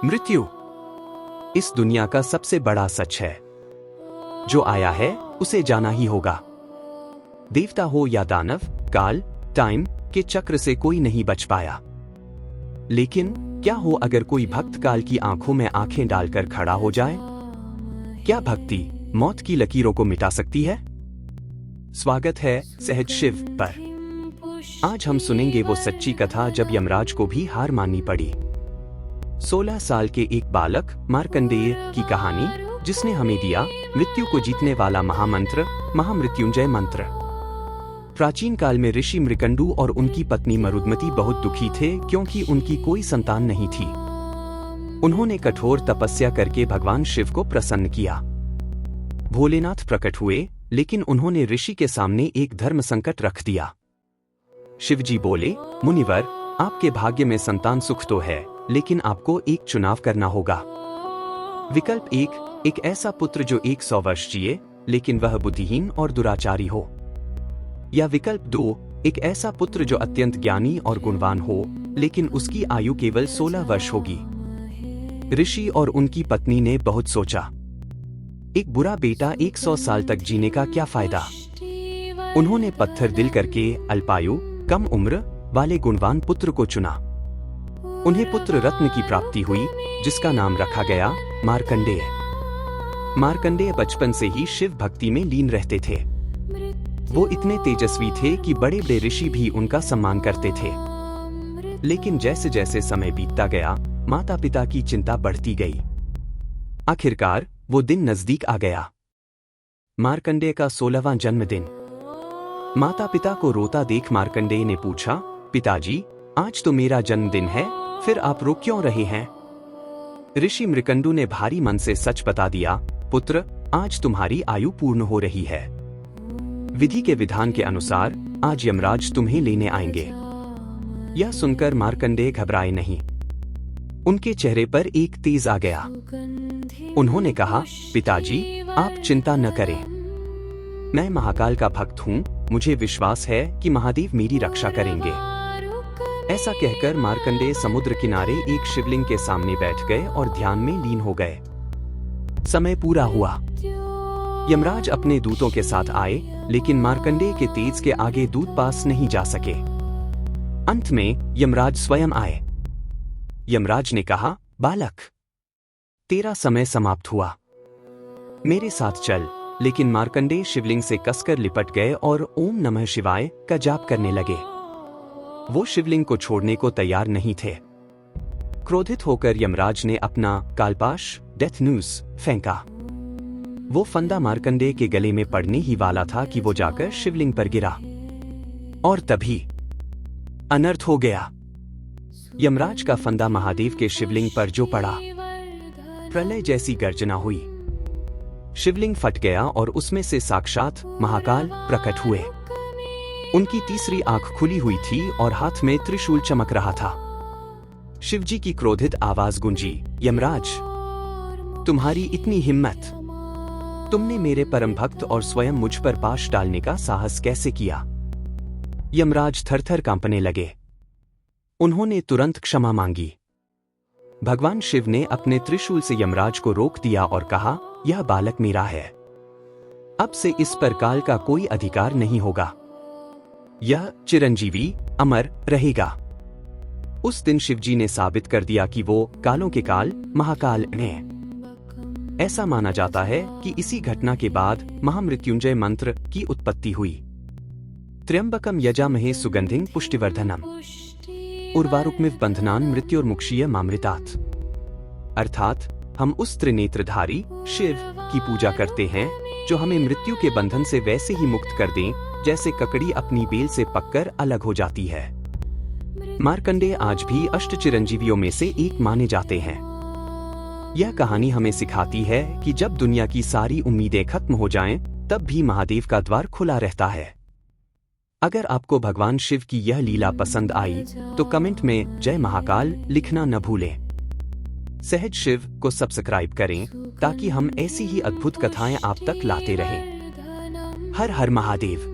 मृत्यु इस दुनिया का सबसे बड़ा सच है। जो आया है उसे जाना ही होगा। देवता हो या दानव, काल, टाइम के चक्र से कोई नहीं बच पाया। लेकिन क्या हो अगर कोई भक्त काल की आंखों में आंखें डालकर खड़ा हो जाए? क्या भक्ति मौत की लकीरों को मिटा सकती है? स्वागत है सहज शिव पर। आज हम सुनेंगे वो सच्ची कथा जब यमराज को भी हार माननी पड़ी। 16 साल के एक बालक मार्कंडेय की कहानी, जिसने हमें दिया मृत्यु को जीतने वाला महामंत्र, महामृत्युंजय मंत्र। प्राचीन काल में ऋषि मृकंडू और उनकी पत्नी मरुदमती बहुत दुखी थे क्योंकि उनकी कोई संतान नहीं थी। उन्होंने कठोर तपस्या करके भगवान शिव को प्रसन्न किया। भोलेनाथ प्रकट हुए, लेकिन उन्होंने ऋषि के सामने एक धर्म संकट रख दिया। शिवजी बोले, मुनिवर, आपके भाग्य में संतान सुख तो है, लेकिन आपको एक चुनाव करना होगा। विकल्प एक ऐसा पुत्र जो 100 वर्ष जिए लेकिन वह बुद्धिहीन और दुराचारी हो। या विकल्प 2, एक ऐसा पुत्र जो अत्यंत ज्ञानी और गुणवान हो, लेकिन उसकी आयु केवल 16 वर्ष होगी। ऋषि और उनकी पत्नी ने बहुत सोचा। एक बुरा बेटा 100 साल तक जीने का क्या फायदा? उन्होंने पत्थर दिल करके अल्पायु, कम उम्र वाले गुणवान पुत्र को चुना। उन्हें पुत्र रत्न की प्राप्ति हुई, जिसका नाम रखा गया मार्कंडेय। मार्कंडेय बचपन से ही शिव भक्ति में लीन रहते थे। वो इतने तेजस्वी थे कि बड़े बड़े ऋषि भी उनका सम्मान करते थे। लेकिन जैसे जैसे समय बीतता गया, माता पिता की चिंता बढ़ती गई। आखिरकार वो दिन नजदीक आ गया, मार्कंडेय का 16वां जन्मदिन। माता पिता को रोता देख मार्कंडेय ने पूछा, पिताजी, आज तो मेरा जन्मदिन है, फिर आप रो क्यों रहे हैं? ऋषि मृकंडू ने भारी मन से सच बता दिया, पुत्र, आज तुम्हारी आयु पूर्ण हो रही है। विधि के विधान के अनुसार आज यमराज तुम्हें लेने आएंगे। यह सुनकर मार्कंडेय घबराए नहीं। उनके चेहरे पर एक तेज आ गया। उन्होंने कहा, पिताजी, आप चिंता न करें। मैं महाकाल का भक्त हूँ, मुझे विश्वास है कि महादेव मेरी रक्षा करेंगे। ऐसा कहकर मार्कंडेय समुद्र किनारे एक शिवलिंग के सामने बैठ गए और ध्यान में लीन हो गए। समय पूरा हुआ। यमराज अपने दूतों के साथ आए, लेकिन मार्कंडेय के तेज के आगे दूत पास नहीं जा सके। अंत में यमराज स्वयं आए। यमराज ने कहा, बालक, तेरा समय समाप्त हुआ, मेरे साथ चल। लेकिन मार्कंडेय शिवलिंग से कसकर लिपट गए और ओम नमः शिवाय का जाप करने लगे। वो शिवलिंग को छोड़ने को तैयार नहीं थे। क्रोधित होकर यमराज ने अपना कालपाश, डेथ न्यूज, फेंका। वो फंदा मार्कंडेय के गले में पड़ने ही वाला था कि वो जाकर शिवलिंग पर गिरा। और तभी अनर्थ हो गया। यमराज का फंदा महादेव के शिवलिंग पर जो पड़ा, प्रलय जैसी गर्जना हुई। शिवलिंग फट गया और उसमें से साक्षात महाकाल प्रकट हुए। उनकी तीसरी आंख खुली हुई थी और हाथ में त्रिशूल चमक रहा था। शिवजी की क्रोधित आवाज गूंजी, यमराज, तुम्हारी इतनी हिम्मत! तुमने मेरे परम भक्त और स्वयं मुझ पर पाश डालने का साहस कैसे किया? यमराज थरथर कांपने लगे। उन्होंने तुरंत क्षमा मांगी। भगवान शिव ने अपने त्रिशूल से यमराज को रोक दिया और कहा, यह बालक मेरा है। अब से इस पर काल का कोई अधिकार नहीं होगा। यह चिरंजीवी अमर रहेगा। उस दिन शिवजी ने साबित कर दिया कि वो कालों के काल महाकाल हैं। ऐसा माना जाता है कि इसी घटना के बाद महामृत्युंजय मंत्र की उत्पत्ति हुई। त्र्यंबकम यजामहे सुगंधिं पुष्टिवर्धनम उर्वारुकमिव बंधनान् मृत्योर्मुक्षीय मामृतात्। अर्थात हम उस त्रिनेत्रधारी शिव की पूजा करते हैं जो हमें मृत्यु के बंधन से वैसे ही मुक्त कर दें जैसे ककड़ी अपनी बेल से पककर अलग हो जाती है। मार्कंडेय आज भी अष्ट चिरंजीवियों में से एक माने जाते हैं। यह कहानी हमें सिखाती है कि जब दुनिया की सारी उम्मीदें खत्म हो जाएं, तब भी महादेव का द्वार खुला रहता है। अगर आपको भगवान शिव की यह लीला पसंद आई तो कमेंट में जय महाकाल लिखना न भूलें। सहज शिव को सब्सक्राइब करें ताकि हम ऐसी ही अद्भुत कथाएं आप तक लाते रहें। हर हर महादेव।